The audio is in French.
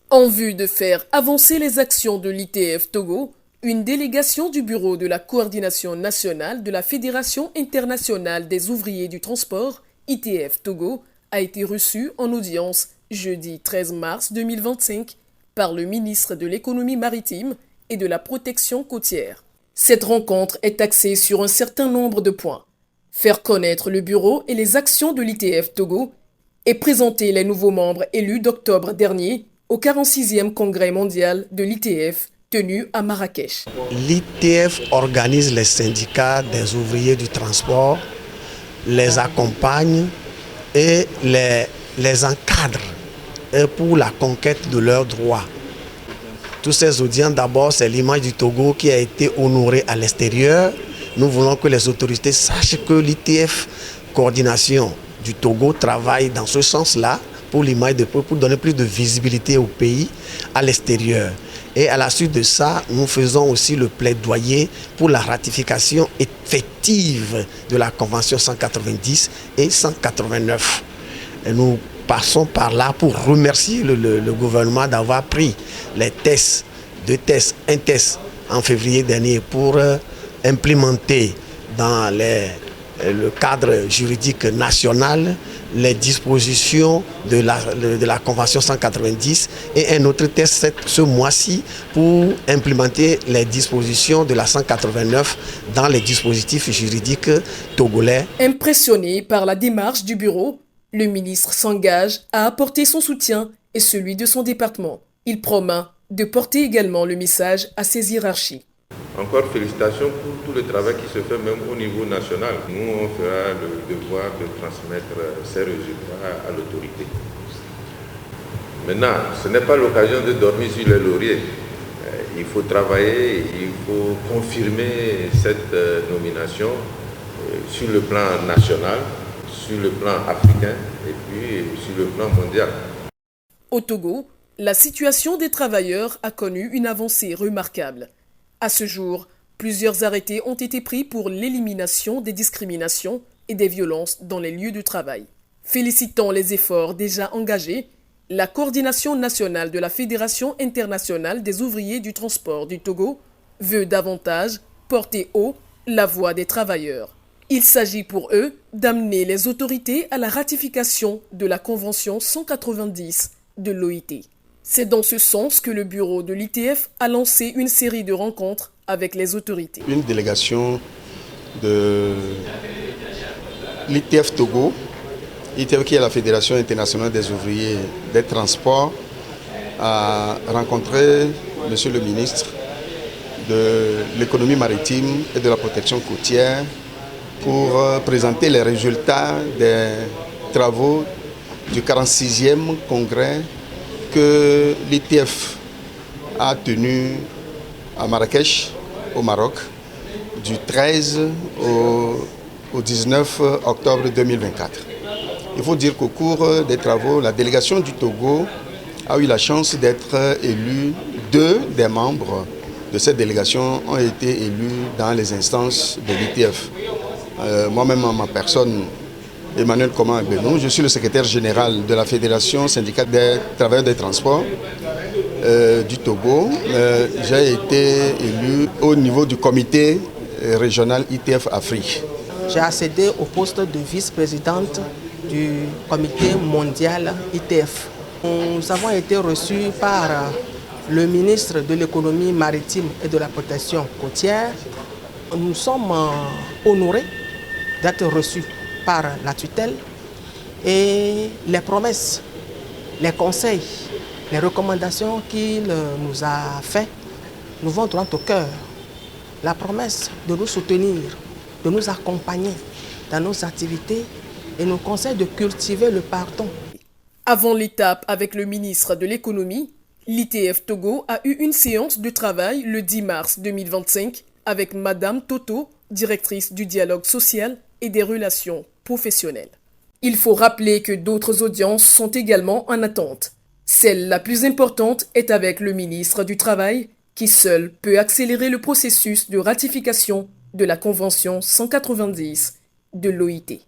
En vue de faire avancer les actions de l'ITF Togo, une délégation du Bureau de la coordination nationale de la Fédération internationale des ouvriers du transport, ITF Togo, a été reçue en audience jeudi 13 mars 2025 par le ministre de l'économie maritime et de la protection côtière. Cette rencontre est axée sur un certain nombre de points. Faire connaître le bureau et les actions de l'ITF Togo et présenter les nouveaux membres élus d'octobre dernier au 46e congrès mondial de l'ITF tenu à Marrakech. L'ITF organise les syndicats des ouvriers du transport, les accompagne et les encadre pour la conquête de leurs droits. Tous ces audiences, d'abord, c'est l'image du Togo qui a été honorée à l'extérieur. Nous voulons que les autorités sachent que l'ITF coordination du Togo travaille dans ce sens-là pour l'image de pour donner plus de visibilité au pays à l'extérieur. Et à la suite de ça, nous faisons aussi le plaidoyer pour la ratification effective de la Convention 190 et 189. Et nous passons par là pour remercier le gouvernement d'avoir pris les tests, un test en février dernier pour implémenter dans le cadre juridique national les dispositions de la Convention 190 et un autre test ce mois-ci pour implémenter les dispositions de la 189 dans les dispositifs juridiques togolais. Impressionné par la démarche du bureau, le ministre s'engage à apporter son soutien et celui de son département. Il promet de porter également le message à ses hiérarchies. Encore félicitations pour tout le travail qui se fait même au niveau national. Nous, on fera le devoir de transmettre ces résultats à l'autorité. Maintenant, ce n'est pas l'occasion de dormir sur les lauriers. Il faut travailler, il faut confirmer cette nomination sur le plan national, sur le plan africain et puis sur le plan mondial. Au Togo, la situation des travailleurs a connu une avancée remarquable. À ce jour, plusieurs arrêtés ont été pris pour l'élimination des discriminations et des violences dans les lieux de travail. Félicitant les efforts déjà engagés, la coordination nationale de la Fédération internationale des ouvriers du transport du Togo veut davantage porter haut la voix des travailleurs. Il s'agit pour eux d'amener les autorités à la ratification de la Convention 190 de l'OIT. C'est dans ce sens que le bureau de l'ITF a lancé une série de rencontres avec les autorités. Une délégation de l'ITF Togo, l'ITF qui est la Fédération internationale des ouvriers des transports, a rencontré Monsieur le ministre de l'économie maritime et de la protection côtière pour présenter les résultats des travaux du 46e congrès que l'ITF a tenu à Marrakech, au Maroc, du 13 au 19 octobre 2024. Il faut dire qu'au cours des travaux, la délégation du Togo a eu la chance d'être élue. Deux des membres de cette délégation ont été élus dans les instances de l'ITF. Moi-même, en ma personne, Emmanuel Koman Benou, je suis le secrétaire général de la Fédération syndicale des travailleurs des transports du Togo. J'ai été élu au niveau du comité régional ITF Afrique. J'ai accédé au poste de vice-présidente du comité mondial ITF. Nous avons été reçus par le ministre de l'économie maritime et de la protection côtière. Nous sommes honorés d'être reçus par la tutelle et les promesses, les conseils, les recommandations qu'il nous a fait nous vont droit au cœur. La promesse de nous soutenir, de nous accompagner dans nos activités et nous conseille de cultiver le pardon. Avant l'étape avec le ministre de l'économie, l'ITF Togo a eu une séance de travail le 10 mars 2025 avec Madame Toto, directrice du dialogue social et des relations professionnelles. Il faut rappeler que d'autres audiences sont également en attente. Celle la plus importante est avec le ministre du Travail, qui seul peut accélérer le processus de ratification de la Convention 190 de l'OIT.